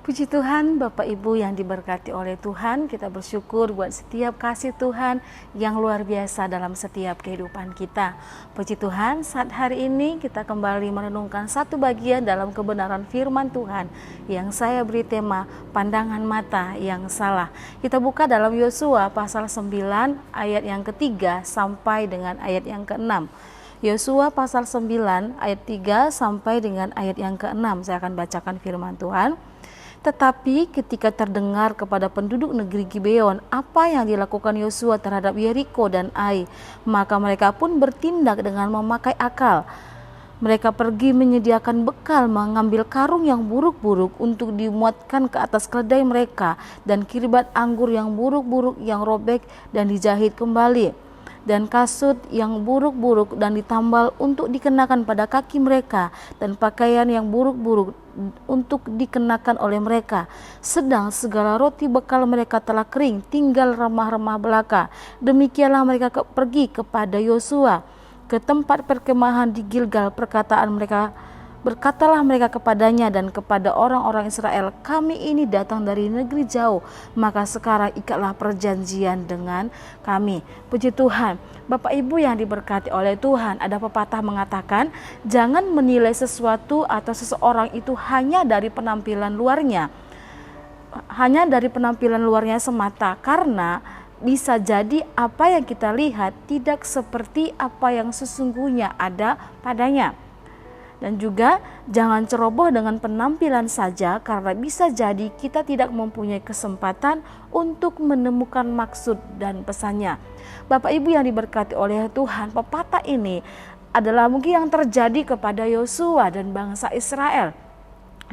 Puji Tuhan, Bapak Ibu yang diberkati oleh Tuhan, kita bersyukur buat setiap kasih Tuhan yang luar biasa dalam setiap kehidupan kita. Puji Tuhan, saat hari ini kita kembali merenungkan satu bagian dalam kebenaran firman Tuhan yang saya beri tema pandangan mata yang salah. Kita buka dalam Yosua pasal 9 ayat yang ketiga sampai dengan ayat yang ke-6. Yosua pasal 9 ayat 3 sampai dengan ayat yang ke-6. Saya akan bacakan firman Tuhan. Tetapi ketika terdengar kepada penduduk negeri Gibeon apa yang dilakukan Yosua terhadap Yeriko dan Ai, maka mereka pun bertindak dengan memakai akal. Mereka pergi menyediakan bekal, mengambil karung yang buruk-buruk untuk dimuatkan ke atas keledai mereka, dan kiribat anggur yang buruk-buruk yang robek dan dijahit kembali, dan kasut yang buruk-buruk dan ditambal untuk dikenakan pada kaki mereka, dan pakaian yang buruk-buruk untuk dikenakan oleh mereka. Sedang segala roti bekal mereka telah kering, tinggal remah-remah belaka. Demikianlah mereka pergi kepada Yosua ke tempat perkemahan di Gilgal. Berkatalah mereka kepadanya dan kepada orang-orang Israel, kami ini datang dari negeri jauh, maka sekarang ikatlah perjanjian dengan kami. Puji Tuhan, Bapak Ibu yang diberkati oleh Tuhan, ada pepatah mengatakan, jangan menilai sesuatu atau seseorang itu hanya dari penampilan luarnya. Hanya dari penampilan luarnya semata, karena bisa jadi apa yang kita lihat tidak seperti apa yang sesungguhnya ada padanya. Dan juga jangan ceroboh dengan penampilan saja, karena bisa jadi kita tidak mempunyai kesempatan untuk menemukan maksud dan pesannya. Bapak Ibu yang diberkati oleh Tuhan, pepatah ini adalah mungkin yang terjadi kepada Yosua dan bangsa Israel,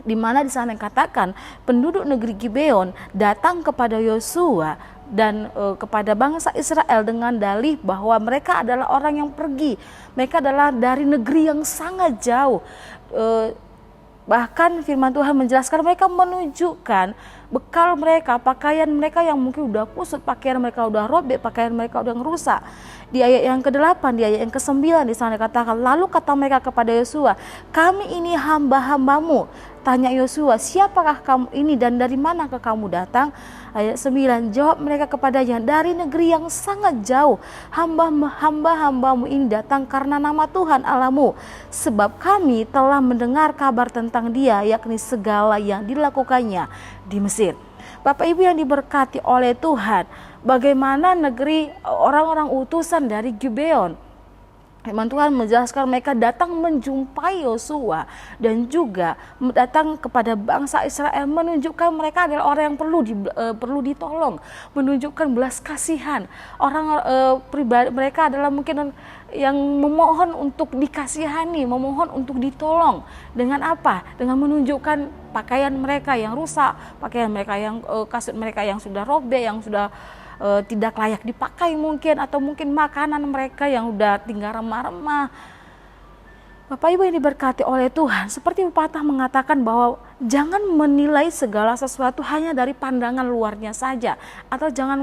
di mana di sana dikatakan penduduk negeri Gibeon datang kepada Yosua dan kepada bangsa Israel dengan dalih bahwa mereka adalah orang yang pergi, mereka adalah dari negeri yang sangat jauh. Bahkan firman Tuhan menjelaskan mereka menunjukkan bekal mereka, pakaian mereka yang mungkin udah kusut, pakaian mereka udah robek, pakaian mereka udah ngerusak. Di ayat yang ke-8, di ayat yang ke-9 di sana dikatakan, lalu kata mereka kepada Yosua, kami ini hamba-hambamu. Tanya Yosua, siapakah kamu ini dan dari manakah kamu datang? Ayat 9, jawab mereka kepadanya, dari negeri yang sangat jauh. Hamba-hambamu ini datang karena nama Tuhan Allahmu, sebab kami telah mendengar kabar tentang dia, yakni segala yang dilakukannya di Mesir. Bapak Ibu yang diberkati oleh Tuhan, bagaimana negeri orang-orang utusan dari Gibeon, firman Tuhan menjelaskan mereka datang menjumpai Yosua dan juga datang kepada bangsa Israel, menunjukkan mereka adalah orang yang perlu ditolong, menunjukkan belas kasihan. Orang pribadi mereka adalah mungkin yang memohon untuk dikasihani, memohon untuk ditolong. Dengan apa? Dengan menunjukkan pakaian mereka yang rusak, pakaian mereka yang kasut mereka yang sudah robek, yang sudah tidak layak dipakai mungkin, atau mungkin makanan mereka yang udah tinggal remah-remah. Bapak Ibu yang diberkati oleh Tuhan, seperti pepatah mengatakan bahwa jangan menilai segala sesuatu hanya dari pandangan luarnya saja, atau jangan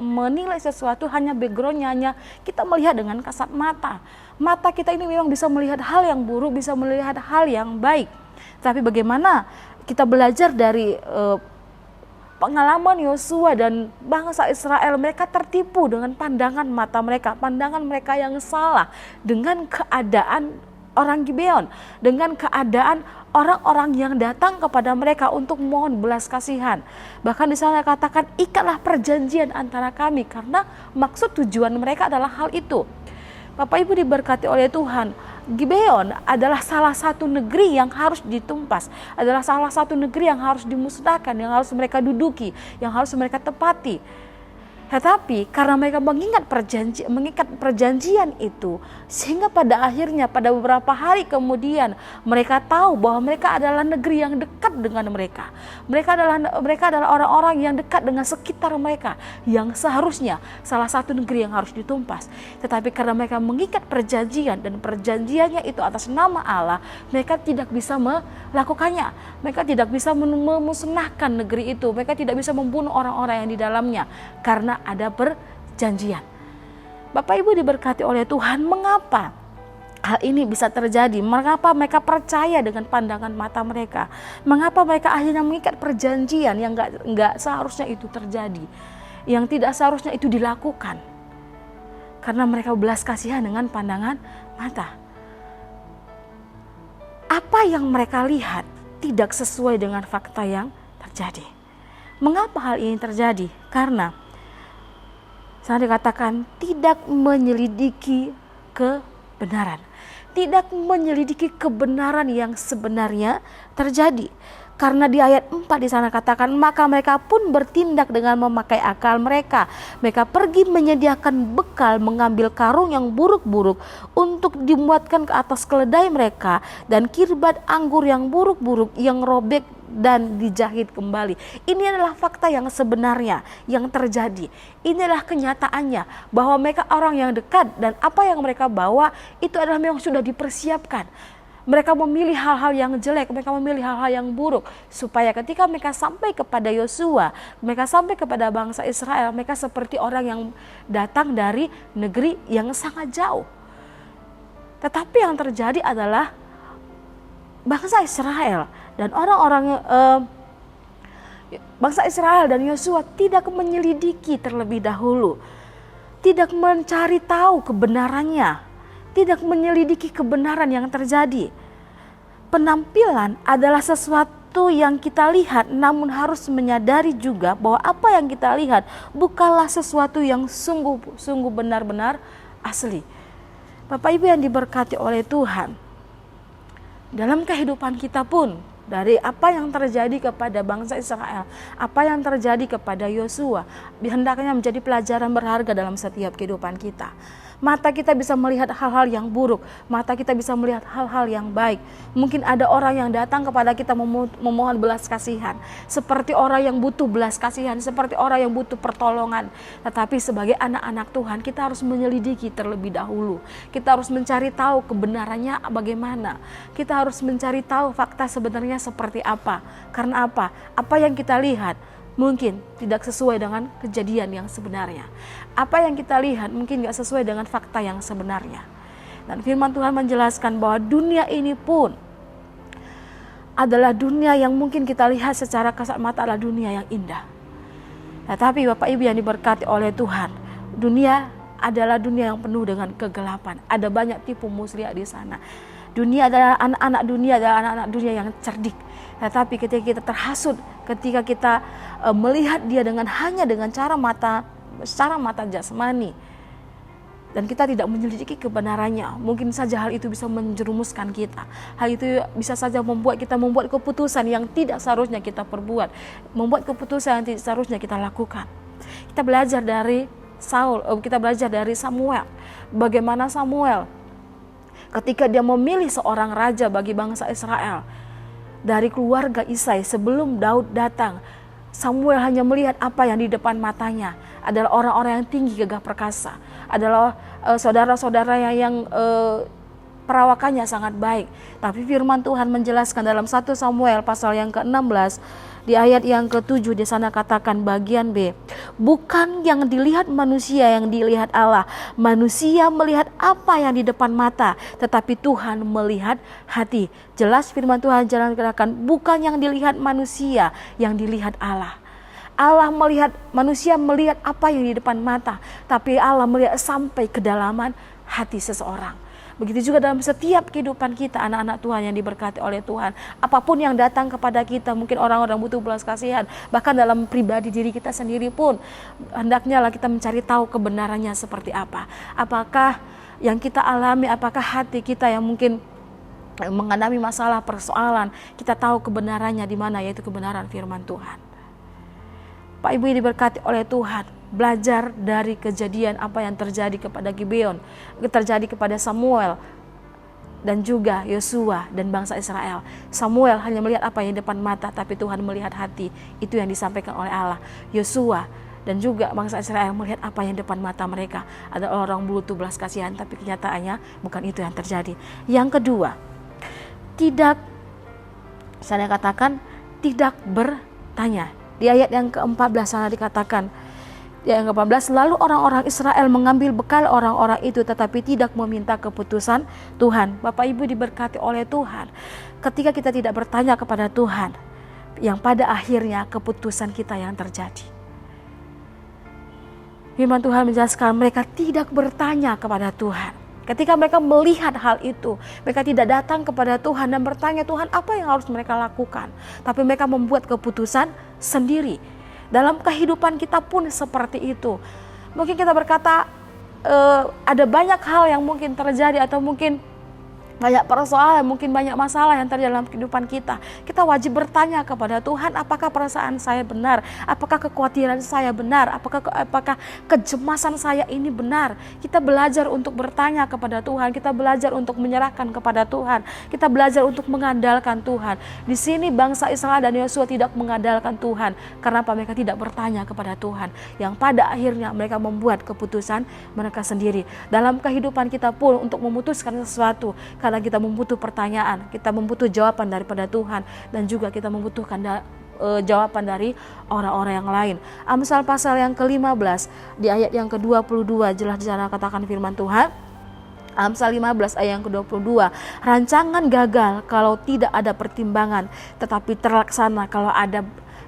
menilai sesuatu hanya backgroundnya, hanya kita melihat dengan kasat mata. Mata kita ini memang bisa melihat hal yang buruk, bisa melihat hal yang baik. Tapi bagaimana kita belajar dari pengalaman Yosua dan bangsa Israel, mereka tertipu dengan pandangan mata mereka, pandangan mereka yang salah dengan keadaan orang Gibeon, dengan keadaan orang-orang yang datang kepada mereka untuk mohon belas kasihan. Bahkan di sana katakan, ikatlah perjanjian antara kami, karena maksud tujuan mereka adalah hal itu. Bapak Ibu diberkati oleh Tuhan, Gibeon adalah salah satu negeri yang harus ditumpas, adalah salah satu negeri yang harus dimusnahkan, yang harus mereka duduki, yang harus mereka tepati. Tetapi karena mereka mengikat perjanjian itu, sehingga pada akhirnya pada beberapa hari kemudian mereka tahu bahwa mereka adalah negeri yang dekat dengan mereka. Mereka adalah orang-orang yang dekat dengan sekitar mereka, yang seharusnya salah satu negeri yang harus ditumpas. Tetapi karena mereka mengikat perjanjian dan perjanjiannya itu atas nama Allah, mereka tidak bisa melakukannya. Mereka tidak bisa memusnahkan negeri itu. Mereka tidak bisa membunuh orang-orang yang di dalamnya karena ada perjanjian. Bapak Ibu diberkati oleh Tuhan, mengapa hal ini bisa terjadi? Mengapa mereka percaya dengan pandangan mata mereka? Mengapa mereka akhirnya mengikat perjanjian yang enggak seharusnya itu terjadi, yang tidak seharusnya itu dilakukan? Karena mereka belas kasihan dengan pandangan mata. Apa yang mereka lihat tidak sesuai dengan fakta yang terjadi. Mengapa hal ini terjadi? Karena saya dikatakan tidak menyelidiki kebenaran. Tidak menyelidiki kebenaran yang sebenarnya terjadi. Karena di ayat 4 di sana katakan, maka mereka pun bertindak dengan memakai akal mereka. Mereka pergi menyediakan bekal, mengambil karung yang buruk-buruk untuk dimuatkan ke atas keledai mereka, dan kirbat anggur yang buruk-buruk yang robek dan dijahit kembali. Ini adalah fakta yang sebenarnya yang terjadi. Ini adalah kenyataannya bahwa mereka orang yang dekat, dan apa yang mereka bawa itu adalah memang sudah dipersiapkan. Mereka memilih hal-hal yang jelek, mereka memilih hal-hal yang buruk, supaya ketika mereka sampai kepada Yosua, mereka sampai kepada bangsa Israel, mereka seperti orang yang datang dari negeri yang sangat jauh. Tetapi yang terjadi adalah bangsa Israel dan orang-orang bangsa Israel dan Yosua tidak menyelidiki terlebih dahulu, tidak mencari tahu kebenarannya, tidak menyelidiki kebenaran yang terjadi. Penampilan adalah sesuatu yang kita lihat, namun harus menyadari juga bahwa apa yang kita lihat bukanlah sesuatu yang sungguh benar-benar asli. Bapak Ibu yang diberkati oleh Tuhan, dalam kehidupan kita pun, dari apa yang terjadi kepada bangsa Israel, apa yang terjadi kepada Yosua, hendaknya menjadi pelajaran berharga dalam setiap kehidupan kita. Mata kita bisa melihat hal-hal yang buruk, mata kita bisa melihat hal-hal yang baik. Mungkin ada orang yang datang kepada kita memohon belas kasihan, seperti orang yang butuh belas kasihan, seperti orang yang butuh pertolongan. Tetapi sebagai anak-anak Tuhan, kita harus menyelidiki terlebih dahulu. Kita harus mencari tahu kebenarannya bagaimana. Kita harus mencari tahu fakta sebenarnya seperti apa. Karena apa? Apa yang kita lihat mungkin tidak sesuai dengan kejadian yang sebenarnya. Apa yang kita lihat mungkin tidak sesuai dengan fakta yang sebenarnya. Dan firman Tuhan menjelaskan bahwa dunia ini pun adalah dunia yang mungkin kita lihat secara kasat mata adalah dunia yang indah. Tetapi Bapak Ibu yang diberkati oleh Tuhan, dunia adalah dunia yang penuh dengan kegelapan. Ada banyak tipu muslihat di sana. Dunia adalah anak-anak dunia yang cerdik. Tetapi ketika kita terhasut, ketika kita melihat dia hanya dengan cara mata jasmani, dan kita tidak menyelidiki kebenarannya, mungkin saja hal itu bisa menjerumuskan kita. Hal itu bisa saja membuat kita membuat keputusan yang tidak seharusnya kita perbuat, membuat keputusan yang tidak seharusnya kita lakukan. Kita belajar dari Samuel. Bagaimana Samuel ketika dia memilih seorang raja bagi bangsa Israel dari keluarga Isai sebelum Daud datang, Samuel hanya melihat apa yang di depan matanya adalah orang-orang yang tinggi, gagah perkasa, adalah saudara-saudara yang perawakannya sangat baik. Tapi firman Tuhan menjelaskan dalam 1 Samuel pasal yang ke-16 di ayat yang ke-7, di sana katakan bagian B, bukan yang dilihat manusia yang dilihat Allah. Manusia melihat apa yang di depan mata, tetapi Tuhan melihat hati. Jelas firman Tuhan katakan bukan yang dilihat manusia yang dilihat Allah. Allah melihat, manusia melihat apa yang di depan mata, tapi Allah melihat sampai kedalaman hati seseorang. Begitu juga dalam setiap kehidupan kita, anak-anak Tuhan yang diberkati oleh Tuhan. Apapun yang datang kepada kita, mungkin orang-orang butuh belas kasihan, bahkan dalam pribadi diri kita sendiri pun, hendaknya lah kita mencari tahu kebenarannya seperti apa. Apakah yang kita alami, apakah hati kita yang mungkin mengalami masalah, persoalan, kita tahu kebenarannya di mana, yaitu kebenaran firman Tuhan. Pak Ibu yang diberkati oleh Tuhan, belajar dari kejadian apa yang terjadi kepada Gibeon, terjadi kepada Samuel dan juga Yosua dan bangsa Israel. Samuel hanya melihat apa yang di depan mata, tapi Tuhan melihat hati. Itu yang disampaikan oleh Allah. Yosua dan juga bangsa Israel melihat apa yang di depan mata mereka, ada orang butuh belas kasihan, tapi kenyataannya bukan itu yang terjadi. Yang kedua, saya katakan tidak bertanya. Di ayat yang ke-14 sana dikatakan, Di ayat 18, lalu orang-orang Israel mengambil bekal orang-orang itu tetapi tidak meminta keputusan Tuhan. Bapak Ibu diberkati oleh Tuhan. Ketika kita tidak bertanya kepada Tuhan, yang pada akhirnya keputusan kita yang terjadi. Firman Tuhan menjelaskan mereka tidak bertanya kepada Tuhan. Ketika mereka melihat hal itu, mereka tidak datang kepada Tuhan dan bertanya, Tuhan apa yang harus mereka lakukan. Tapi mereka membuat keputusan sendiri. Dalam kehidupan kita pun seperti itu. Mungkin kita berkata ada banyak hal yang mungkin terjadi atau mungkin banyak persoalan, mungkin banyak masalah yang terjadi dalam kehidupan kita. Kita wajib bertanya kepada Tuhan, apakah perasaan saya benar? Apakah kekhawatiran saya benar? Apakah kecemasan saya ini benar? Kita belajar untuk bertanya kepada Tuhan. Kita belajar untuk menyerahkan kepada Tuhan. Kita belajar untuk mengandalkan Tuhan. Di sini bangsa Israel dan Yosua tidak mengandalkan Tuhan. Karena apa? Mereka tidak bertanya kepada Tuhan. Yang pada akhirnya mereka membuat keputusan mereka sendiri. Dalam kehidupan kita pun untuk memutuskan sesuatu, karena kita membutuh pertanyaan, kita membutuh jawaban daripada Tuhan, dan juga kita membutuhkan jawaban dari orang-orang yang lain. Amsal pasal yang ke-15 di ayat yang ke-22 jelas di sana katakan firman Tuhan. Amsal 15 ayat yang ke-22, rancangan gagal kalau tidak ada pertimbangan, tetapi terlaksana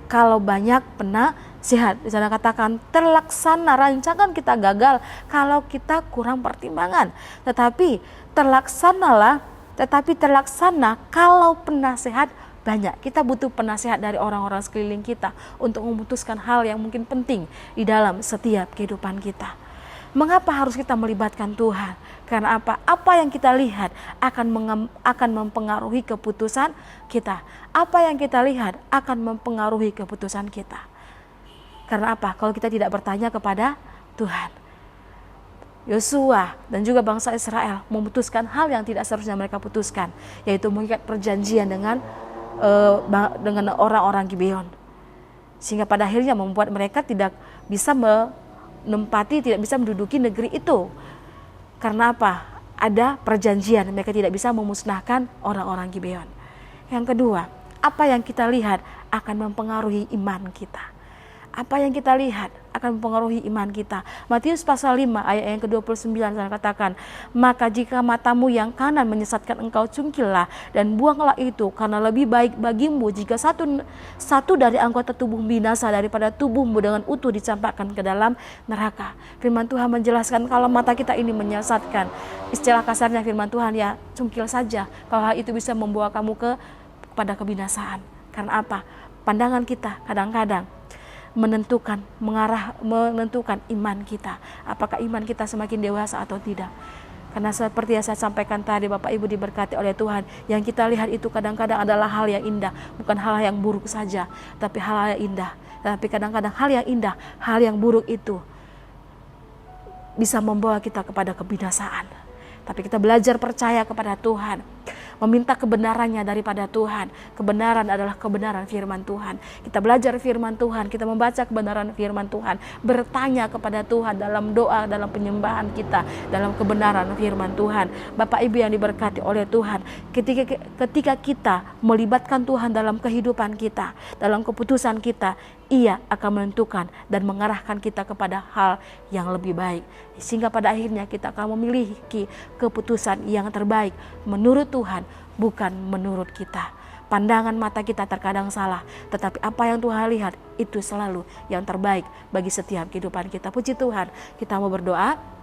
kalau banyak penasihat. Di sana katakan terlaksana, rancangan kita gagal kalau kita kurang pertimbangan, tetapi terlaksana kalau penasihat banyak. Kita butuh penasihat dari orang-orang sekeliling kita untuk memutuskan hal yang mungkin penting di dalam setiap kehidupan kita. Mengapa harus kita melibatkan Tuhan? Karena apa? Apa yang kita lihat akan mempengaruhi keputusan kita. Apa yang kita lihat akan mempengaruhi keputusan kita. Karena apa? Kalau kita tidak bertanya kepada Tuhan. Yosua dan juga bangsa Israel memutuskan hal yang tidak seharusnya mereka putuskan, yaitu mengikat perjanjian dengan orang-orang Gibeon, sehingga pada akhirnya membuat mereka tidak bisa tidak bisa menduduki negeri itu. Karena apa? Ada perjanjian, mereka tidak bisa memusnahkan orang-orang Gibeon. Yang kedua, apa yang kita lihat akan mempengaruhi iman kita. Apa yang kita lihat akan mempengaruhi iman kita. Matius pasal 5 ayat yang ke-29 saya katakan, maka jika matamu yang kanan menyesatkan engkau, cungkillah dan buanglah itu, karena lebih baik bagimu jika satu dari anggota tubuh binasa daripada tubuhmu dengan utuh dicampakkan ke dalam neraka. Firman Tuhan menjelaskan kalau mata kita ini menyesatkan, istilah kasarnya firman Tuhan ya cungkil saja, kalau hal itu bisa membawa kamu kepada kebinasaan. Karena apa? Pandangan kita kadang-kadang menentukan iman kita. Apakah iman kita semakin dewasa atau tidak? Karena seperti yang saya sampaikan tadi, Bapak Ibu diberkati oleh Tuhan, yang kita lihat itu kadang-kadang adalah hal yang indah, bukan hal yang buruk saja, tapi hal yang indah. Tapi kadang-kadang hal yang indah, hal yang buruk itu bisa membawa kita kepada kebinasaan. Tapi kita belajar percaya kepada Tuhan, meminta kebenarannya daripada Tuhan. Kebenaran adalah kebenaran firman Tuhan. Kita belajar firman Tuhan, kita membaca kebenaran firman Tuhan, bertanya kepada Tuhan dalam doa, dalam penyembahan kita, dalam kebenaran firman Tuhan. Bapak Ibu yang diberkati oleh Tuhan, ketika kita melibatkan Tuhan dalam kehidupan kita, dalam keputusan kita, Ia akan menentukan dan mengarahkan kita kepada hal yang lebih baik, sehingga pada akhirnya kita akan memiliki keputusan yang terbaik menurut Tuhan, bukan menurut kita. Pandangan mata kita terkadang salah, tetapi apa yang Tuhan lihat itu selalu yang terbaik bagi setiap kehidupan kita. Puji Tuhan, kita mau berdoa.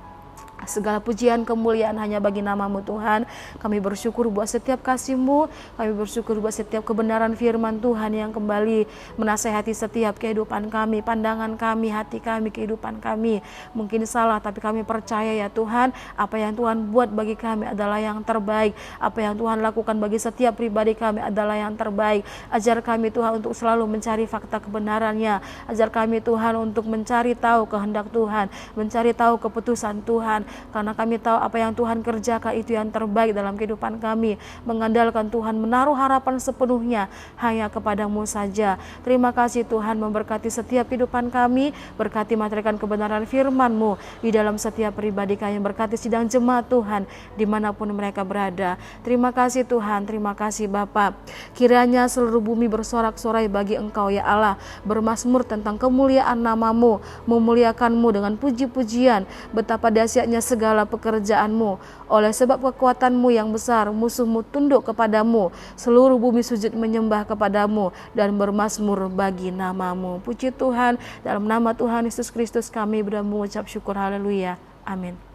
Segala pujian kemuliaan hanya bagi nama-Mu Tuhan. Kami bersyukur buat setiap kasih-Mu, kami bersyukur buat setiap kebenaran firman Tuhan yang kembali menasehati setiap kehidupan kami, pandangan kami, hati kami, kehidupan kami. Mungkin salah, tapi kami percaya ya Tuhan, apa yang Tuhan buat bagi kami adalah yang terbaik. Apa yang Tuhan lakukan bagi setiap pribadi kami adalah yang terbaik. Ajar kami Tuhan untuk selalu mencari fakta kebenarannya. Ajar kami Tuhan untuk mencari tahu kehendak Tuhan, mencari tahu keputusan Tuhan. Tuhan, karena kami tahu apa yang Tuhan kerjakan itu yang terbaik dalam kehidupan kami. Mengandalkan Tuhan, menaruh harapan sepenuhnya hanya kepadamu saja. Terima kasih Tuhan, memberkati setiap kehidupan kami, berkati materikan kebenaran firman-Mu di dalam setiap pribadi kami, berkati sidang jemaat Tuhan dimanapun mereka berada. Terima kasih Tuhan, terima kasih Bapa. Kiranya seluruh bumi bersorak-sorai bagi Engkau ya Allah, bermazmur tentang kemuliaan nama-Mu, memuliakan-Mu dengan puji-pujian, betapa dahsyatnya segala pekerjaan-Mu. Oleh sebab kekuatan-Mu yang besar, musuh-Mu tunduk kepadamu, seluruh bumi sujud menyembah kepadamu dan bermazmur bagi nama-Mu. Puji Tuhan, dalam nama Tuhan Yesus Kristus kami berdoa mengucap syukur, haleluya, amin.